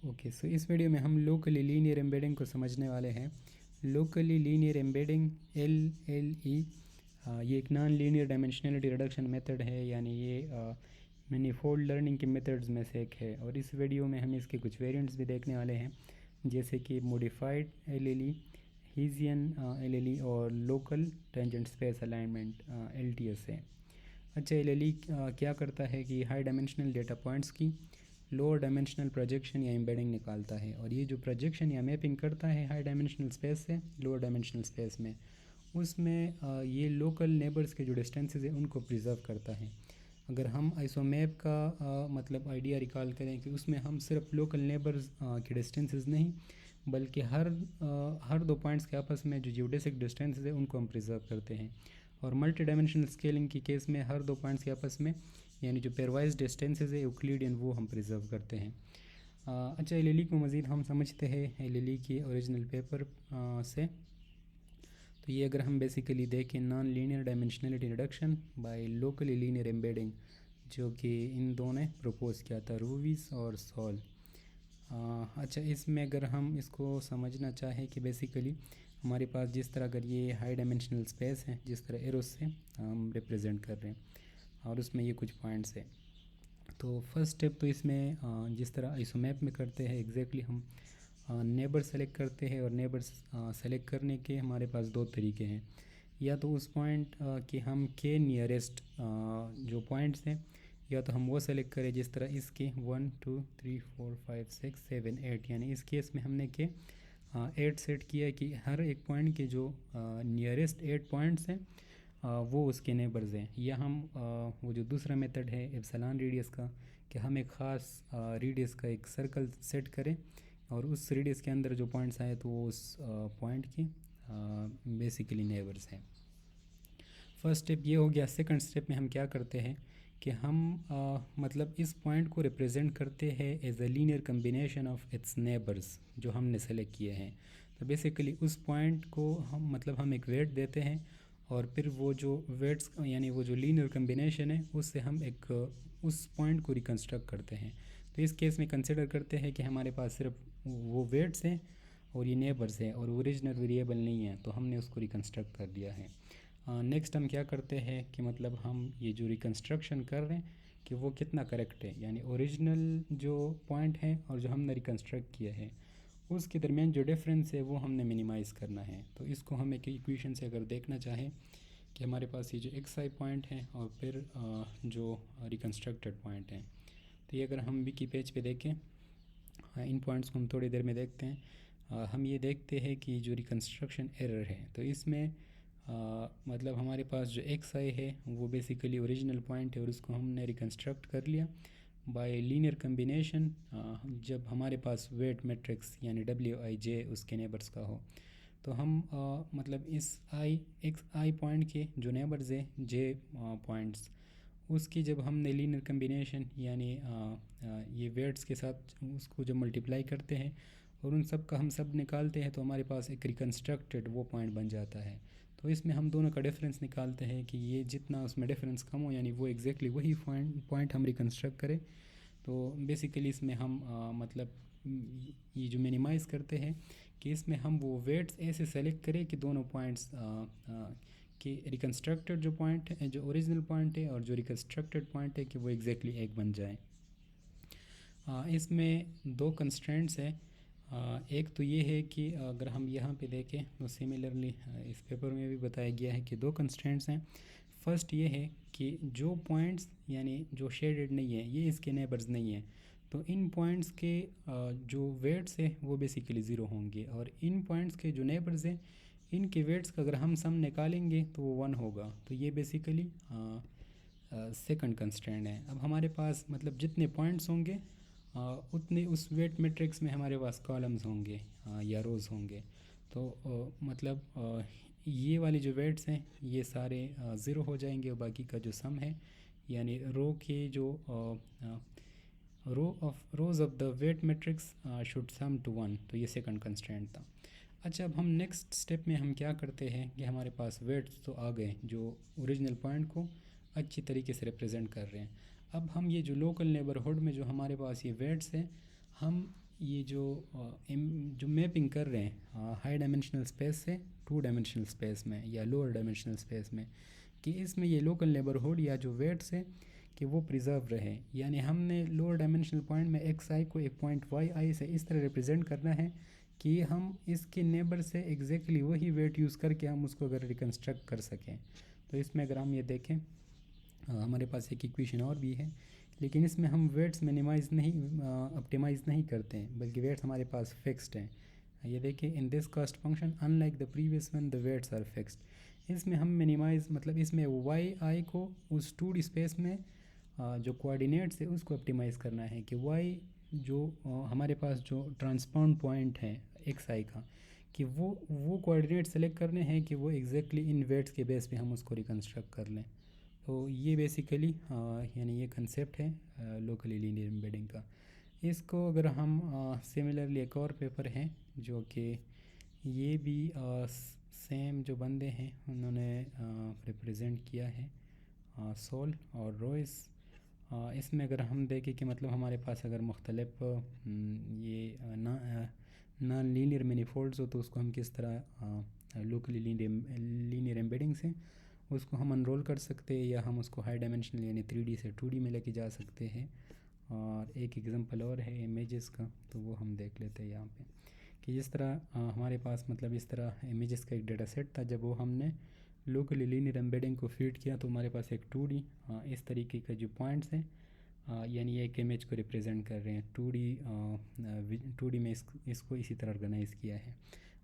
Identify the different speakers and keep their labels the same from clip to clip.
Speaker 1: Okay, सो इस video में हम लोकली लीनियर एम्बेडिंग को समझने वाले हैं। लोकली लीनियर एम्बेडिंग LLE ये एक non linear dimensionality reduction method है, यानी ये मैनीफोल्ड लर्निंग के मेथड्स में से एक है। और इस वीडियो में हम इसके कुछ वेरिएंट्स भी देखने वाले हैं, जैसे कि मॉडिफाइड LLE, हीजियन LLE और local tangent space alignment LTSA। अच्छा, LLE क्या करता है कि हाई डायमेंशनल डेटा पॉइंट्स की लोअर डायमेंशनल प्रोजेक्शन या एम्बेडिंग निकालता है, और ये जो प्रोजेक्शन या मैपिंग करता है हाई डायमेंशनल स्पेस से लोअर डायमेंशनल स्पेस में, उसमें ये लोकल नेबर्स के जो डिस्टेंसेस है उनको प्रिजर्व करता है। अगर हम आइसोमैप का मतलब आइडिया रिकॉल करें कि उसमें हम सिर्फ लोकल नेबर्स के डिस्टेंसेस नहीं, बल्कि हर दो पॉइंट्स के आपस में जो जियोडेसिक डिस्टेंसेस है उनको हम प्रिजर्व करते हैं। और मल्टी डायमेंशनल स्केलिंग की केस में हर दो पॉइंट्स के आपस में यानी जो पेयरवाइज डिस्टेंसेस है यूक्लिडियन वो हम प्रिजर्व करते हैं। अच्छा, LLE को मज़ीद हम समझते हैं LLE की ओरिजिनल पेपर से। तो ये अगर हम बेसिकली देखें, non linear dimensionality reduction by locally linear embedding, जो कि इन दोनों ने प्रपोज किया था, रूविस और सॉल। अच्छा, इसमें अगर हम इसको समझना चाहें कि बेसिकली हमारे पास जिस तरह अगर ये हाई डायमेंशनल स्पेस है, जिस तरह एरोस से हम रिप्रेजेंट कर रहे हैं, और उसमें ये कुछ पॉइंट्स है। तो फर्स्ट स्टेप तो इसमें जिस तरह आइसोमैप में करते हैं एग्जैक्टली हम नेबर सेलेक्ट करते हैं, और नेबर्स सेलेक्ट करने के हमारे पास दो तरीके हैं। या तो उस पॉइंट के हम के नियरेस्ट जो पॉइंट्स हैं, या तो हम वो सेलेक्ट करें जिस तरह इसके 1 2 3 4 5 6 7 8, यानी इस केस में हमने के 8 सेट किया है कि हर एक पॉइंट के जो नियरेस्ट 8 पॉइंट्स हैं वो उसके नेबर्स हैं। या हम वो जो दूसरा मेथड है एप्सिलॉन रेडियस का, कि हम एक ख़ास रेडियस का एक सर्कल सेट करें और उस रेडियस के अंदर जो पॉइंट्स आए तो वो उस पॉइंट के बेसिकली नेबर्स हैं। फर्स्ट स्टेप ये हो गया। सेकंड स्टेप में हम क्या करते हैं कि हम मतलब इस पॉइंट को रिप्रेजेंट करते हैं as a linear combination of its neighbours जो हमने सेलेक्ट किए हैं। तो बेसिकली उस पॉइंट को हम एक वेट देते हैं, और फिर वो जो वेट्स यानी वो जो लीनियर कम्बिनेशन है उससे हम एक उस पॉइंट को रिकन्स्ट्रक्ट करते हैं। तो इस केस में कंसिडर करते हैं कि हमारे पास सिर्फ वो वेट्स हैं और ये नेबर्स हैं और ओरिजिनल वेरिएबल नहीं है, तो हमने उसको रिकन्स्ट्रक्ट कर दिया है। नेक्स्ट हम क्या करते हैं कि मतलब हम ये जो रिकन्स्ट्रक्शन कर रहे हैं कि वो कितना करेक्ट है, यानी ओरिजिनल जो पॉइंट है और जो हमने रिकन्स्ट्रक्ट किया है उसके दरमियान जो डिफरेंस है वो हमने मिनिमाइज़ करना है। तो इसको हम एक इक्वेशन से अगर देखना चाहें कि हमारे पास ये जो XI पॉइंट है और फिर जो रिकन्स्ट्रक्टेड पॉइंट है, तो ये अगर हम विकी पेज पे देखें, इन पॉइंट्स को हम थोड़ी देर में देखते हैं। हम ये देखते हैं कि जो रिकन्स्ट्रक्शन एरर है, तो इसमें मतलब हमारे पास जो XI है वो बेसिकली ओरिजिनल पॉइंट है और उसको हमने रिकन्स्ट्रक्ट कर लिया बाय लीनियर कम्बिनेशन। जब हमारे पास वेट मैट्रिक्स यानी WIJ उसके नेबर्स का हो, तो हम मतलब इस XI पॉइंट के जो नेबर्स है J पॉइंट्स, उसकी जब हमने लीनियर कम्बिनेशन यानी ये वेट्स के साथ उसको जब मल्टीप्लाई करते हैं और उन सब का हम सब निकालते हैं, तो हमारे पास एक रिकन्स्ट्रक्टेड वो पॉइंट बन जाता है। तो इसमें हम दोनों का डिफरेंस निकालते हैं कि ये जितना उसमें डिफरेंस कम हो, यानी वो एग्जैक्टली वही पॉइंट हम रिकन्स्ट्रक्ट करें। तो बेसिकली इसमें हम मतलब ये जो मिनिमाइज़ करते हैं कि इसमें हम वो वेट्स ऐसे सेलेक्ट करें कि दोनों पॉइंट्स कि रिकन्स्ट्रक्टेड जो पॉइंट है, जो ओरिजिनल पॉइंट है और जो रिकन्स्ट्रक्टेड पॉइंट है, कि वो एग्जैक्टली एक बन जाए। इसमें दो कंस्ट्रेंट्स हैं। एक तो ये है कि अगर हम यहाँ पे देखें तो सिमिलरली इस पेपर में भी बताया गया है कि दो कंस्ट्रेंट्स हैं। फर्स्ट ये है कि जो पॉइंट्स यानी जो शेडेड नहीं है ये इसके नेबर्स नहीं है, तो इन पॉइंट्स के जो वेट्स है वो बेसिकली ज़ीरो होंगे, और इन पॉइंट्स के जो नेबर्स हैं इनके वेट्स का अगर हम सम निकालेंगे तो वो 1 होगा। तो ये बेसिकली सेकंड कंस्ट्रेंट है। अब हमारे पास मतलब जितने पॉइंट्स होंगे उतने उस वेट मैट्रिक्स में हमारे पास कॉलम्स होंगे या रोज़ होंगे। तो मतलब ये वाली जो वेट्स हैं ये सारे ज़ीरो हो जाएंगे, और बाकी का जो सम है यानी रो के जो rows of the weight matrix should sum to 1, तो ये सेकंड कंस्ट्रेंट था। अच्छा, अब हम नेक्स्ट स्टेप में हम क्या करते हैं कि हमारे पास वेट्स तो आ गए जो ओरिजिनल पॉइंट को अच्छी तरीके से रिप्रेजेंट कर रहे हैं। अब हम ये जो लोकल नेबरहुड में जो हमारे पास ये वेट्स हैं, हम ये जो मैपिंग कर रहे हैं हाई डायमेंशनल स्पेस से टू डायमेंशनल स्पेस में या लोअर डायमेंशनल स्पेस में, कि इसमें ये लोकल नेबरहुड या जो वेट्स है कि वो प्रिजर्व रहे। यानी हमने लोअर डायमेंशनल पॉइंट में एक्स आई को एक पॉइंट वाई आई से इस तरह रिप्रेजेंट करना है कि हम इसके नेबर से एग्जैक्टली वही वेट यूज़ करके हम उसको अगर रिकन्स्ट्रक्ट कर सकें। तो इसमें अगर हम ये देखें हमारे पास एक इक्वेशन और भी है, लेकिन इसमें हम वेट्स मिनिमाइज़ नहीं ऑप्टिमाइज़ नहीं करते हैं, बल्कि वेट्स हमारे पास फिक्स्ड हैं। ये देखिए, in this cost function unlike the previous one the weights are fixed. इसमें हम मिनिमाइज़ मतलब इसमें वाई आई को उस 2D स्पेस में जो कोऑर्डिनेट्स है उसको ऑप्टिमाइज़ करना है कि वाई जो हमारे पास जो ट्रांसपाउंड पॉइंट है एक्स आई का, कि वो कोऑर्डिनेट सेलेक्ट करने हैं कि वो एग्जैक्टली इन वेट्स के बेस पे हम उसको रिकन्स्ट्रक्ट कर लें। तो ये बेसिकली यानी ये कंसेप्ट है लोकली लीनियर एम्बेडिंग का। इसको अगर हम सिमिलरली एक और पेपर है जो कि ये भी सेम जो बंदे हैं उन्होंने रिप्रेजेंट किया है, सोल और रॉयस। इसमें अगर हम देखें कि मतलब हमारे पास अगर मुख्तलिफ ये नॉन लीनियर मैनीफोल्ड्स हो तो उसको हम किस तरह लोकली लीनियर एम्बेडिंग से उसको हम अनरोल कर सकते हैं, या हम उसको हाई डायमेंशनल यानी 3D से 2D में लेके जा सकते हैं। और एक एग्जांपल और है इमेजेस का, तो वो हम देख लेते हैं यहाँ पे कि जिस तरह हमारे पास मतलब इस तरह इमेजेस का एक डेटा सेट था, जब वो हमने लोकली लीनियर एम्बेडिंग को फीड किया तो हमारे पास एक 2D इस तरीके का जो पॉइंट्स हैं यानी एक इमेज को रिप्रेजेंट कर रहे हैं 2D में इसको इसी तरह ऑर्गेनाइज़ किया है।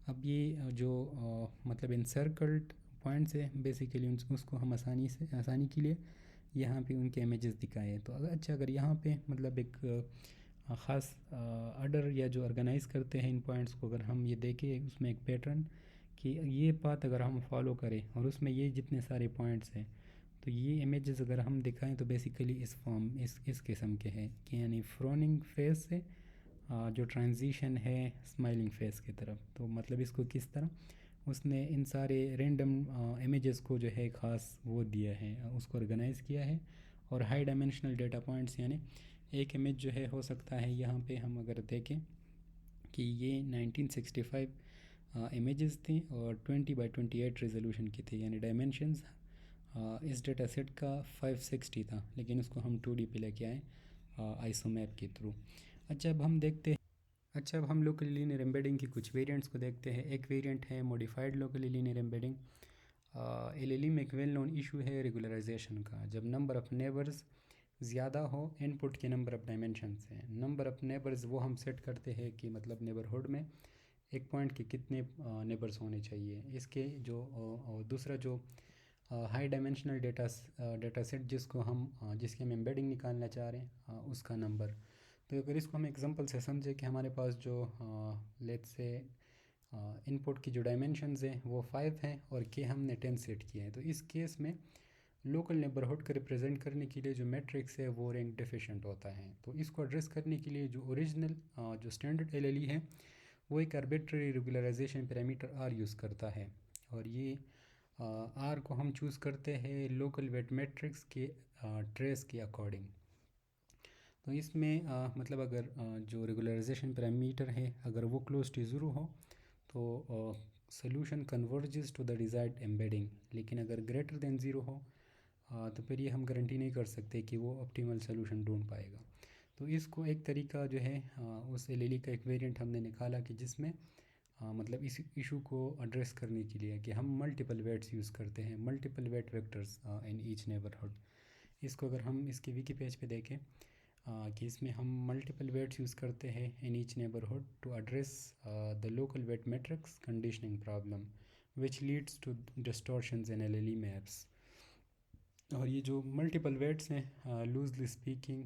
Speaker 1: अब ये जो मतलब इंसर्कल्ड पॉइंट्स है बेसिकली उसको हम आसानी के लिए यहाँ पे उनके इमेजेस दिखाए। तो अगर यहाँ पे मतलब एक ख़ास ऑर्डर या जो ऑर्गेनाइज़ करते हैं इन पॉइंट्स को, अगर हम ये देखें उसमें एक पैटर्न कि ये पाथ अगर हम फॉलो करें और उसमें ये जितने सारे पॉइंट्स हैं तो ये इमेजेस अगर हम दिखाएं तो बेसिकली इस फॉर्म इस किस्म के हैं कि यानी फ्रोनिंग फेस से जो ट्रांजिशन है स्माइलिंग फेस की तरफ। तो मतलब इसको किस तरह उसने इन सारे रैंडम इमेजेस को जो है ख़ास वो दिया है, उसको ऑर्गेनाइज़ किया है। और हाई डायमेंशनल डेटा पॉइंट्स यानी एक इमेज जो है हो सकता है यहाँ पे हम अगर देखें कि ये 1965 इमेजेस थी और 20x28 रेजोल्यूशन की थी, यानी डायमेंशंस इस डेटा सेट का 560 था, लेकिन उसको हम 2D पे लेके आए आइसोमैप के थ्रू। अच्छा अब हम लोकली लीनियर एम्बेडिंग की कुछ वेरिएंट्स को देखते हैं। एक वेरिएंट है मॉडिफाइड लोकली लीनियर एम्बेडिंग। एलएलई में एक वेल नोन इशू है रेगुलराइजेशन का। जब नंबर ऑफ़ नेबर्स ज़्यादा हो इनपुट के नंबर ऑफ़ डायमेंशन से, नंबर ऑफ़ नेबर्स वो हम सेट करते हैं कि मतलब नेबरहुड में एक पॉइंट के कितने नेबर्स होने चाहिए। इसके जो दूसरा जो हाई डायमेंशनल डेटा सेट जिसके हम एम्बेडिंग निकालना चाह रहे हैं उसका नंबर। तो अगर इसको हम एग्जांपल से समझे कि हमारे पास जो लेट्स से इनपुट की जो डायमेंशंस हैं वो 5 हैं और के हमने 10 सेट किए हैं, तो इस केस में लोकल नेबरहुड को रिप्रेजेंट करने के लिए जो मैट्रिक्स है वो रैंक डिफिशिएंट होता है। तो इसको एड्रेस करने के लिए जो ओरिजिनल जो स्टैंडर्ड एलएलई है वो एक arbitrary regularisation parameter r use करता है, और ये आर को हम चूज़ करते हैं लोकल वेट मैट्रिक्स के ट्रेस के अकॉर्डिंग। तो इसमें मतलब अगर जो रेगुलराइजेशन पैरामीटर है अगर वो क्लोज टू ज़ीरो हो तो solution converges to the desired embedding, लेकिन अगर ग्रेटर देन ज़ीरो हो तो फिर ये हम गारंटी नहीं कर सकते कि वो ऑप्टिमल सोल्यूशन ढूंढ पाएगा। तो इसको एक तरीका जो है उस एलएलई का एक वेरिएंट हमने निकाला कि जिसमें मतलब इस इशू को एड्रेस करने के लिए कि हम मल्टीपल वेट्स यूज़ करते हैं, multiple weight vectors in each neighbourhood. इसको अगर हम इसके विकी पेज पे देखें कि इसमें हम मल्टीपल वेट्स यूज़ करते हैं in each neighbourhood to address the local weight matrix conditioning problem which leads to distortions in LLE maps. और ये जो मल्टीपल वेट्स हैं लूजली स्पीकिंग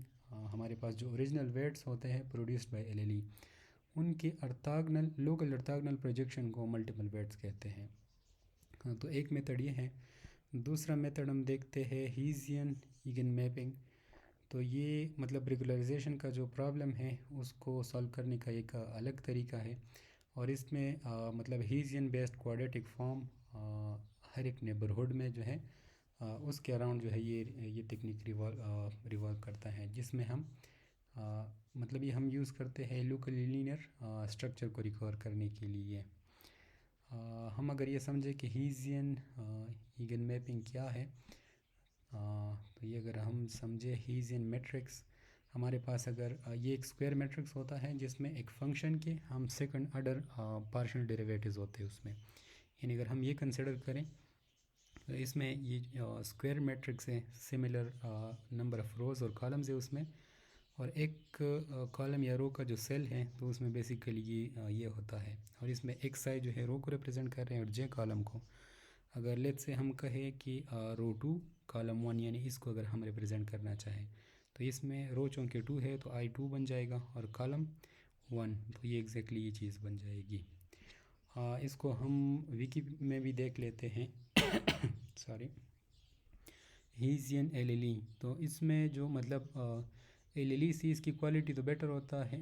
Speaker 1: हमारे पास जो ओरिजिनल वेट्स होते हैं प्रोड्यूस्ड बाय एलएलई उनके अर्थागनल लोकल अर्थागनल प्रोजेक्शन को मल्टीपल वेट्स कहते हैं। तो एक मेथड ये है। दूसरा मेथड हम देखते हैं हीजियन ईगन मैपिंग। तो ये मतलब रेगुलराइजेशन का जो प्रॉब्लम है उसको सॉल्व करने का एक अलग तरीका है, और इसमें मतलब हीजियन बेस्ड क्वाड्रेटिक फॉर्म हर एक नेबरहुड में जो है उसके अराउंड जो है ये टेक्निक रिवॉल्व करता है, जिसमें हम मतलब ये हम यूज़ करते हैं लोकली लीनियर स्ट्रक्चर को रिकवर करने के लिए। हम अगर ये समझे कि हीजियन ईगन मैपिंग क्या है, तो ये अगर हम समझे हीजियन मैट्रिक्स, हमारे पास अगर ये एक स्क्वायर मैट्रिक्स होता है जिसमें एक फंक्शन के हम सेकंड ऑर्डर पार्शियल डेरिवेटिव्स होते हैं उसमें, यानी अगर हम ये कंसिडर करें तो इसमें ये स्क्वायर मैट्रिक्स है, सिमिलर नंबर ऑफ़ रोज़ और कॉलम्स है उसमें, और एक कॉलम या रो का जो सेल है तो उसमें बेसिकली ये होता है, और इसमें एक साइड जो है रो को रिप्रेजेंट कर रहे हैं और जे कॉलम को। अगर लेट्स से हम कहें कि रो 2 कॉलम 1, यानी इसको अगर हम रिप्रेजेंट करना चाहें तो इसमें रो चूँकि 2 है तो I2 बन जाएगा और कॉलम 1, तो ये एग्जैक्टली ये चीज़ बन जाएगी। इसको हम विकी में भी देख लेते हैं सॉरी, हीजियन एल, तो इसमें जो मतलब एल सी इसकी क्वालिटी तो बेटर होता है,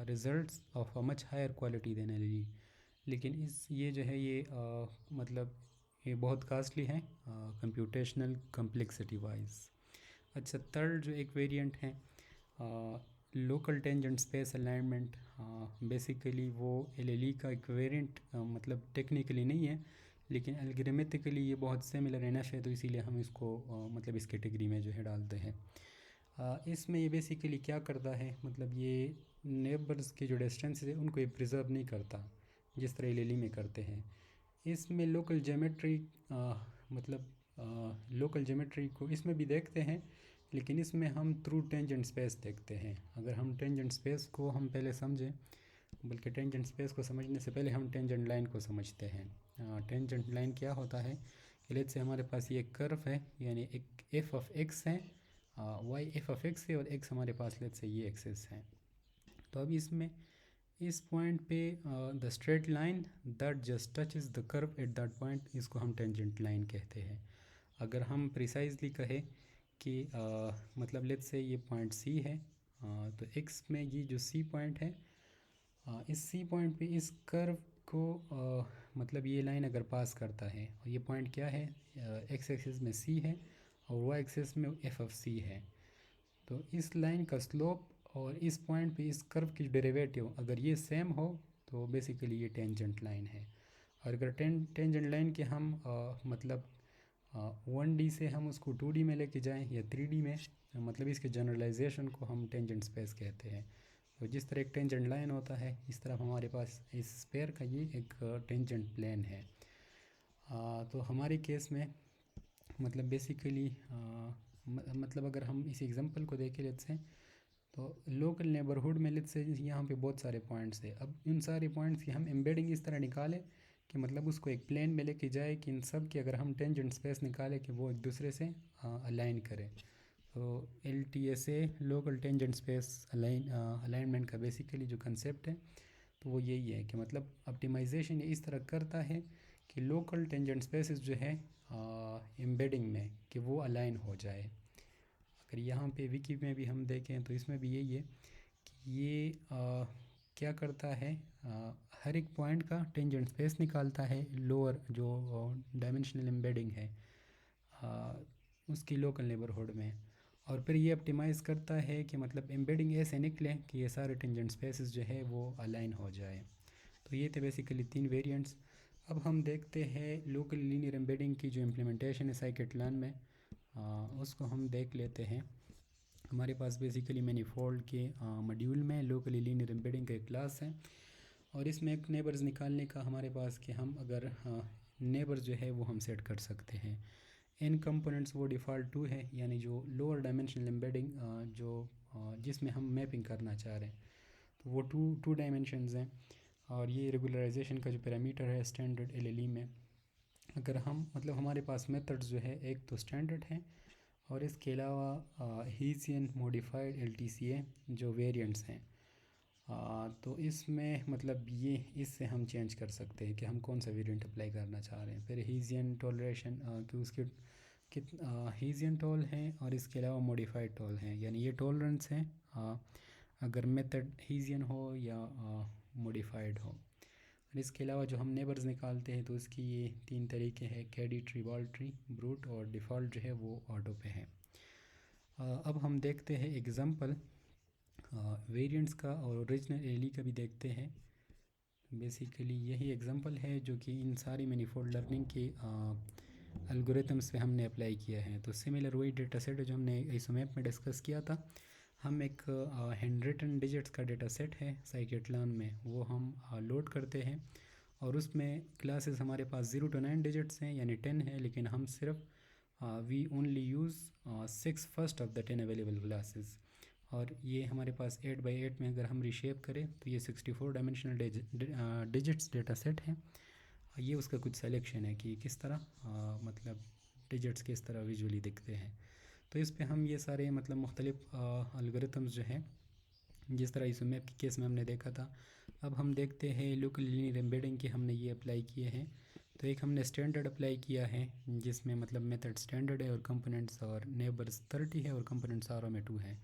Speaker 1: results of a much higher quality than L, लेकिन ये जो है ये मतलब ये बहुत कास्टली है कंप्यूटेशनल कम्प्लेक्सिटी वाइज। अच्छा, थर्ड जो एक वेरिएंट है local tangent space alignment, basically वो एल का एक वेरिएंट, मतलब टेक्निकली नहीं है लेकिन एल्गोरिथमिकली ये बहुत सिमिलर इनफ है, तो इसीलिए हम इसको मतलब इस कैटेगरी में जो है डालते हैं। इसमें ये बेसिकली क्या करता है, मतलब ये नेबर्स के जो डिस्टेंस है उनको ये प्रिजर्व नहीं करता जिस तरह एल में करते हैं। इसमें लोकल ज्योमेट्री मतलब लोकल ज्योमेट्री को इसमें भी देखते हैं, लेकिन इसमें हम थ्रू टेंजेंट स्पेस देखते हैं। अगर हम टेंजेंट स्पेस को हम पहले समझें, बल्कि टेंजेंट स्पेस को समझने से पहले हम टेंजेंट लाइन को समझते हैं। टेंजेंट लाइन क्या होता है कि लेट्स से हमारे पास ये कर्व है, यानी एक एफ ऑफ एक्स है, वाई एफ ऑफ एक्स है और एक्स हमारे पास लेट्स से ये एक्सेस है। तो अब इसमें इस पॉइंट पे the straight line that just touch is the curve at that point, इसको हम टेंजेंट लाइन कहते हैं। अगर हम प्रिसाइजली कहें कि मतलब लेट्स से ये पॉइंट सी है, तो एक्स में ये जो सी पॉइंट है, इस सी पॉइंट पे इस कर्व को मतलब ये लाइन अगर पास करता है, और ये पॉइंट क्या है, एक्स एक्सिस में सी है और वाई एक्सिस में एफ ऑफ सी है, तो इस लाइन का स्लोप और इस पॉइंट पे इस कर्व की डेरिवेटिव अगर ये सेम हो तो बेसिकली ये टेंजेंट लाइन है। और अगर टेंजेंट लाइन के हम मतलब 1D से हम उसको 2D में लेके जाएं या 3D में, मतलब इसके जनरलाइजेशन को हम टेंजेंट स्पेस कहते हैं। तो जिस तरह एक टेंजेंट लाइन होता है इस तरह हमारे पास इस स्फीयर का ये एक टेंजेंट प्लेन है। तो हमारे केस में मतलब बेसिकली मतलब अगर हम इस एग्जांपल को देखें लेट्स से, तो लोकल नेबरहुड में लेट्स से यहाँ पे बहुत सारे पॉइंट्स है। अब इन सारे पॉइंट्स की हम एम्बेडिंग इस तरह निकालें कि मतलब उसको एक प्लेन में लेके जाए कि इन सब की अगर हम टेंजेंट स्पेस निकालें कि वो एक दूसरे से अलाइन करें। तो LTSA local tangent space alignment का बेसिकली जो कंसेप्ट है तो वो यही है कि मतलब ऑप्टिमाइजेशन इस तरह करता है कि लोकल टेंजेंट स्पेसेस जो है एम्बेडिंग में कि वो अलाइन हो जाए। अगर यहाँ पे विकी में भी हम देखें तो इसमें भी यही है कि ये क्या करता है, हर एक पॉइंट का टेंजेंट स्पेस निकालता है लोअर जो डायमेंशनल एम्बेडिंग है उसकी लोकल नेबरहुड में, और फिर ये ऑप्टिमाइज़ करता है कि मतलब एम्बेडिंग ऐसे निकले कि ये सारे टेंजेंट स्पेसेस जो है वो अलाइन हो जाए। तो ये थे बेसिकली 3 वेरिएंट्स। अब हम देखते हैं लोकल लीनियर एम्बेडिंग की जो इम्प्लीमेंटेशन है साइकिट-लर्न में, उसको हम देख लेते हैं। हमारे पास बेसिकली मैनीफोल्ड के मॉड्यूल में लोकली लीनियर एम्बेडिंग का एक क्लास है, और इसमें एक नेबर्स निकालने का हमारे पास कि हम अगर नेबर्स जो है वो हम सेट कर सकते हैं। इन कंपोनेंट्स वो डिफ़ॉल्ट 2 है, यानी जो लोअर डायमेंशनल एम्बेडिंग जो जिसमें हम मैपिंग करना चाह रहे हैं तो वो टू डायमेंशंस हैं, और ये रेगुलराइजेशन का जो पैरामीटर है स्टैंडर्ड LLE में। अगर हम मतलब हमारे पास मेथड्स जो है एक तो स्टैंडर्ड हैं और इसके अलावा हीसियन मॉडिफाइड LTCA जो वेरिएंट्स हैं। तो इसमें मतलब ये इससे हम चेंज कर सकते हैं कि हम कौन सा वेरिएंट अप्लाई करना चाह रहे हैं। फिर हीसियन टॉलरेशन कि उसके हीसियन टॉल हैं और इसके अलावा मॉडिफाइड टॉल हैं, यानी ये टॉलरेंस हैं अगर मेथड हीसियन हो या मॉडिफाइड हो। और इसके अलावा जो हम नेबर्स निकालते हैं तो उसकी ये 3 तरीके हैं, कैडी, ट्री, बॉल ट्री, ब्रूट, और डिफ़ॉल्ट जो है वो ऑटो पे है। अब हम देखते हैं एग्ज़ाम्पल। वेरिएंट्स का और ओरिजिनल एलई का भी देखते हैं। बेसिकली यही एग्जांपल है जो कि इन सारी मैनीफोल्ड लर्निंग के एल्गोरिथम्स पे हमने अप्लाई किया है। तो सिमिलर वही डेटा सेट है जो हमने आइसोमैप में डिस्कस किया था। हम एक हैंड रिटन डिजिट्स का डेटा सेट है साइकेट्लॉन में, वो हम लोड करते हैं और उसमें क्लासेस हमारे पास 0 to 9 डिजिट्स हैं यानी 10 है, लेकिन हम सिर्फ we only use 6 first of the 10 available classes. और ये हमारे पास 8x8 में अगर हम रिशेप करें तो ये 64 डायमेंशनल डिजिट्स डेटा सेट है। ये उसका कुछ सिलेक्शन है कि किस तरह मतलब डिजिट्स किस तरह विजुअली दिखते हैं। तो इस पे हम ये सारे मतलब मुख्तलिफ एल्गोरिथम्स जो हैं, जिस तरह आइसोमैप के केस में हमने देखा था, अब हम देखते हैं लोकल लीनियर एम्बेडिंग के हमने ये अप्लाई किए हैं। तो एक हमने स्टैंडर्ड अप्लाई किया है जिसमें मतलब मेथड स्टैंडर्ड है और कंपोनेंट्स और नेबर्स 30 है और कंपोनेंट्स आर में 2 है।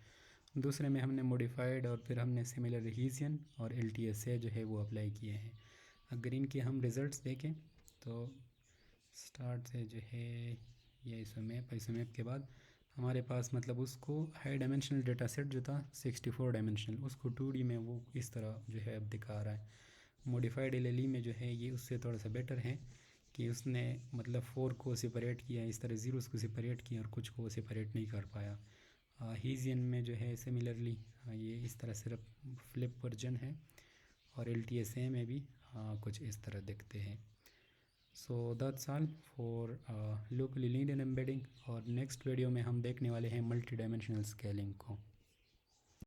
Speaker 1: दूसरे में हमने मॉडिफाइड और फिर हमने सिमिलर रीजन और LTSA जो है वो अप्लाई किए हैं। अगर इनके हम रिज़ल्ट्स देखें तो स्टार्ट से जो है ये आइसोमैप के बाद हमारे पास मतलब उसको हाई डायमेंशनल डेटा सेट जो था 64 डायमेंशनल, उसको 2D में वो इस तरह जो है अब दिखा रहा है। मॉडिफाइड LLE में जो है ये उससे थोड़ा सा बेटर है कि उसने मतलब 4 को सेपरेट किया, इस तरह ज़ीरोस को सेपरेट किया और कुछ को सेपरेट नहीं कर पाया। हीजियन में जो है सिमिलरली ये इस तरह सिर्फ फ्लिप वर्जन है और LTSA में भी कुछ इस तरह दिखते हैं। So that's all for locally linear embedding और नेक्स्ट वीडियो में हम देखने वाले हैं मल्टी डायमेंशनल स्केलिंग को।